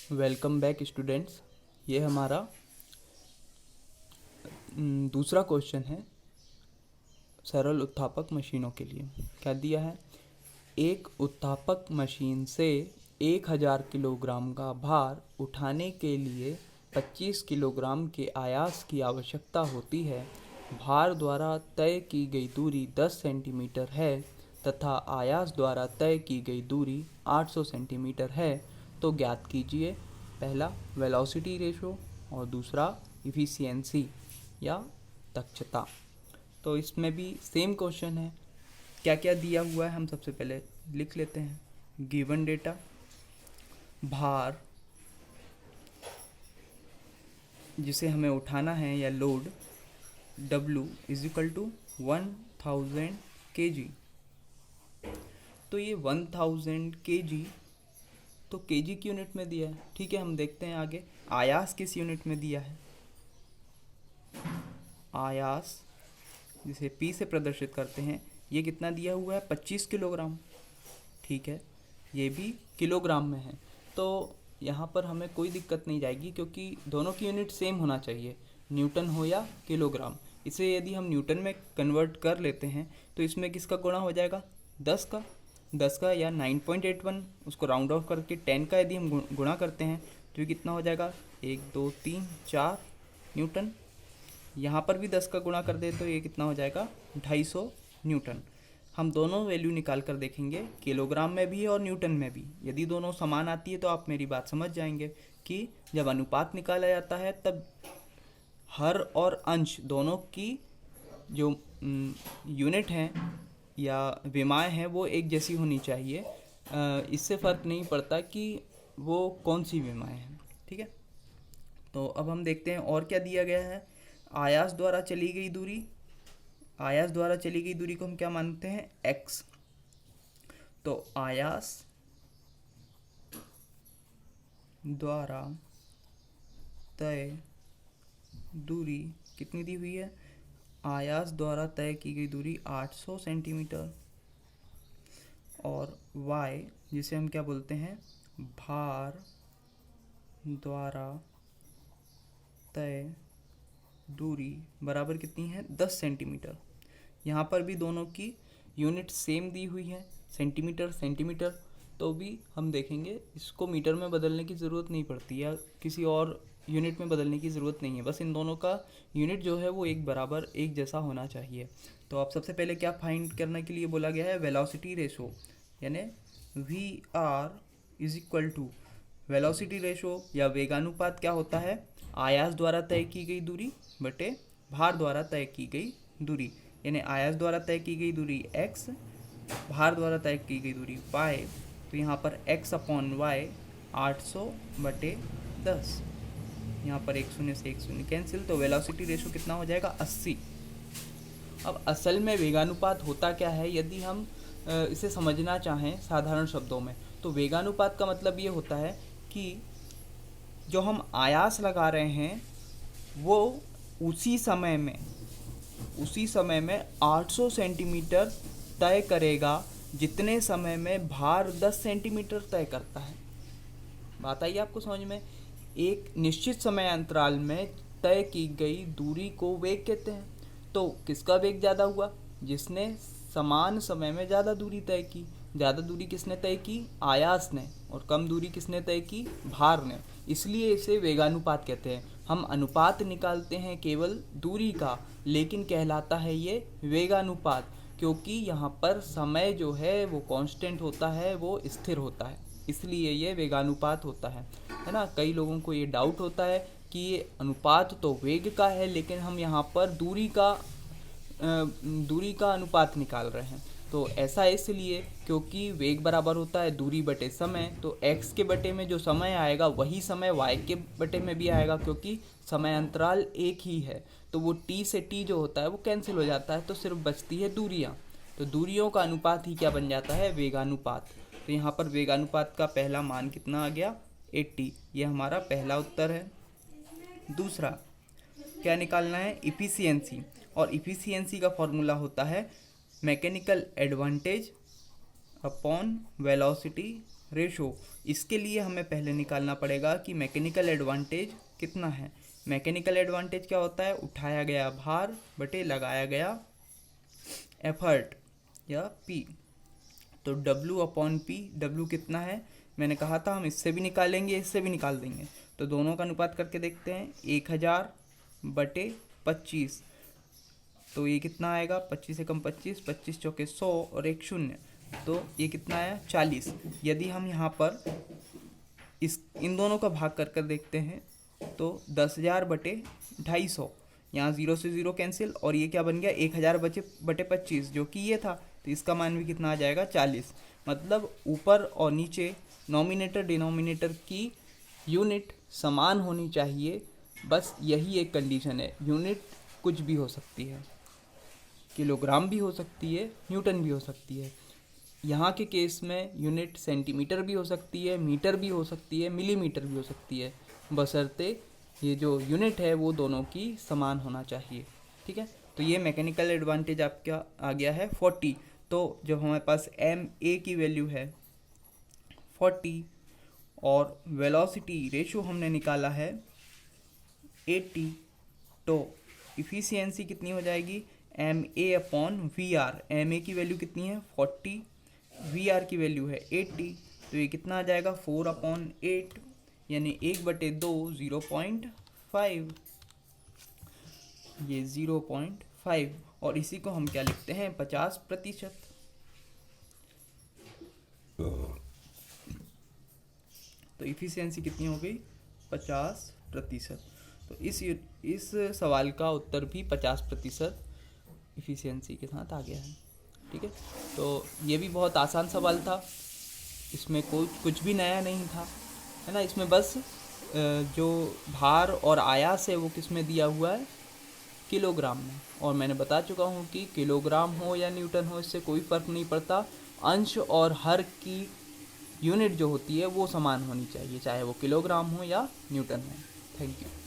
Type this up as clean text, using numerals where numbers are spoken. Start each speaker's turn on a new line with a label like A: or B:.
A: Welcome back students. ये हमारा दूसरा क्वेश्चन है सरल उत्थापक मशीनों के लिए। क्या दिया है? एक उत्थापक मशीन से 1000 किलोग्राम का भार उठाने के लिए 25 किलोग्राम के आयास की आवश्यकता होती है। भार द्वारा तय की गई दूरी 10 सेंटीमीटर है तथा आयास द्वारा तय की गई दूरी 800 सेंटीमीटर है। तो ज्ञात कीजिए पहला वेलोसिटी रेशो और दूसरा इफिशियंसी या दक्षता। तो इसमें भी सेम क्वेश्चन है। क्या क्या दिया हुआ है हम सबसे पहले लिख लेते हैं। गिवन डेटा, भार जिसे हमें उठाना है या load W is equal to 1000 kg। तो ये 1000 kg तो kg की यूनिट में दिया है। ठीक है, हम देखते हैं आगे आयास किस यूनिट में दिया है। आयास जिसे P से प्रदर्शित करते हैं, ये कितना दिया हुआ है? 25 किलोग्राम। ठीक है, ये भी किलोग्राम में है। तो यहाँ पर हमें कोई दिक्कत नहीं जाएगी क्योंकि दोनों की यूनिट सेम होना चाहिए, न्यूटन हो या किलोग्राम। इसे यदि हम न्यूटन में कन्वर्ट कर लेते हैं तो इसमें किसका गुणा हो जाएगा? 10 का या 9.81, उसको राउंड ऑफ करके 10 का यदि हम गुणा करते हैं तो ये कितना हो जाएगा? 1 2 3 4 न्यूटन। यहाँ पर भी 10 का गुणा कर दे तो ये कितना हो जाएगा? 250 न्यूटन। हम दोनों वैल्यू निकाल कर देखेंगे, किलोग्राम में भी और न्यूटन में भी। यदि दोनों समान आती है तो आप मेरी बात समझ जाएंगे कि जब अनुपात निकाला जाता है तब हर और अंश दोनों की जो यूनिट हैं या विमाएँ हैं वो एक जैसी होनी चाहिए। इससे फ़र्क नहीं पड़ता कि वो कौन सी विमाएँ हैं। ठीक है, तो अब हम देखते हैं और क्या दिया गया है। आयास द्वारा चली गई दूरी, आयास द्वारा चली गई दूरी को हम क्या मानते हैं? x। तो आयास द्वारा तय दूरी कितनी दी हुई है? आयास द्वारा तय की गई दूरी 800 सेंटीमीटर और y जिसे हम क्या बोलते हैं? भार द्वारा तय दूरी बराबर कितनी है? 10 सेंटीमीटर। यहाँ पर भी दोनों की यूनिट सेम दी हुई है, सेंटीमीटर सेंटीमीटर। तो भी हम देखेंगे इसको मीटर में बदलने की ज़रूरत नहीं पड़ती या किसी और यूनिट में बदलने की ज़रूरत नहीं है। बस इन दोनों का यूनिट जो है वो एक बराबर एक जैसा होना चाहिए। तो आप सबसे पहले क्या फाइंड करने के लिए बोला गया है? वेलोसिटी रेशो, यानी VR is equal to velocity ratio या वेगानुपात क्या होता है? आयास द्वारा तय की गई दूरी बटे भार द्वारा तय की गई दूरी। यानी आयास द्वारा तय की गई दूरी x, भार द्वारा तय की गई दूरी y। तो यहाँ पर x अपॉन y 800 बटे 10। यहाँ पर 1 शून्य से 1 शून्य कैंसिल, तो वेलोसिटी रेशो कितना हो जाएगा? 80। अब असल में वेगानुपात होता क्या है यदि हम इसे समझना चाहें साधारण शब्दों में, तो वेगानुपात का मतलब ये होता है कि जो हम आयास लगा रहे हैं वो उसी समय में 800 सेंटीमीटर तय करेगा जितने समय में भार 10 सेंटीमीटर तय करता है। बात आई आपको समझ में? एक निश्चित समय अंतराल में तय की गई दूरी को वेग कहते हैं। तो किसका वेग ज़्यादा हुआ? जिसने समान समय में ज़्यादा दूरी तय की। ज़्यादा दूरी किसने तय की? आयास ने। और कम दूरी किसने तय की? भार ने। इसलिए इसे वेगानुपात कहते हैं। हम अनुपात निकालते हैं केवल दूरी का, लेकिन कहलाता है ये वेगानुपात, क्योंकि यहाँ पर समय जो है वो कांस्टेंट होता है, वो स्थिर होता है, इसलिए ये वेगानुपात होता है ना। कई लोगों को ये डाउट होता है कि ये अनुपात तो वेग का है, लेकिन हम यहाँ पर दूरी का अनुपात निकाल रहे हैं। तो ऐसा इसलिए क्योंकि वेग बराबर होता है दूरी बटे समय। तो x के बटे में जो समय आएगा वही समय y के बटे में भी आएगा, क्योंकि समय अंतराल एक ही है। तो वो t से t जो होता है वो कैंसिल हो जाता है, तो सिर्फ बचती है दूरियाँ। तो दूरियों का अनुपात ही क्या बन जाता है? वेगानुपात। तो यहाँ पर वेगानुपात का पहला मान कितना आ गया? 80। ये हमारा पहला उत्तर है। दूसरा क्या निकालना है? इफिशियंसी। और इफिशियंसी का फॉर्मूला होता है mechanical advantage upon velocity ratio, इसके लिए हमें पहले निकालना पड़ेगा कि मैकेनिकल एडवांटेज कितना है। मैकेनिकल एडवांटेज क्या होता है, उठाया गया भार बटे लगाया गया एफर्ट या पी। तो W अपॉन पी, W कितना है, मैंने कहा था हम इससे भी निकालेंगे इससे भी निकाल देंगे, तो दोनों का अनुपात करके देखते हैं। 1000 बटे 25, तो ये कितना आएगा, 25 से कम 25, 25 चौके 100 और एक शून्य, तो ये कितना आया 40। यदि हम यहाँ पर इन दोनों का भाग कर कर देखते हैं तो 10,000 बटे 250, यहाँ 0 से 0 कैंसिल, और ये क्या बन गया 1000 बटे 25 जो कि ये था, तो इसका मान भी कितना आ जाएगा 40। मतलब ऊपर और नीचे नॉमिनेटर डिनोमिनेटर की यूनिट समान होनी चाहिए, बस यही एक कंडीशन है। यूनिट कुछ भी हो सकती है, किलोग्राम भी हो सकती है, न्यूटन भी हो सकती है। यहाँ के केस में यूनिट सेंटीमीटर भी हो सकती है, मीटर भी हो सकती है, मिलीमीटर भी हो सकती है, बशर्ते ये जो यूनिट है वो दोनों की समान होना चाहिए। ठीक है, तो ये मैकेनिकल एडवांटेज आपका आ गया है 40। तो जब हमारे पास एम ए की वैल्यू है 40 और वेलोसिटी रेशो हमने निकाला है 80, तो इफ़िशियंसी कितनी हो जाएगी, M A upon V R. M A की वैल्यू कितनी है 40, वी आर की वैल्यू है 80, तो ये कितना आ जाएगा 4/8, यानी 1/2 0.5, ये 0.5, और इसी को हम क्या लिखते हैं 50%। तो इफ़िशियंसी कितनी हो गई 50%। तो इस सवाल का उत्तर भी 50% इफ़िशियंसी के साथ आ गया है। ठीक है, तो ये भी बहुत आसान सवाल था, इसमें कुछ भी नया नहीं था, है ना। इसमें बस जो भार और आयास है वो किस में दिया हुआ है, किलोग्राम में, और मैंने बता चुका हूँ कि किलोग्राम हो या न्यूटन हो इससे कोई फ़र्क नहीं पड़ता, अंश और हर की यूनिट जो होती है वो समान होनी चाहिए, चाहे वो किलोग्राम हो या न्यूटन हो। Thank you.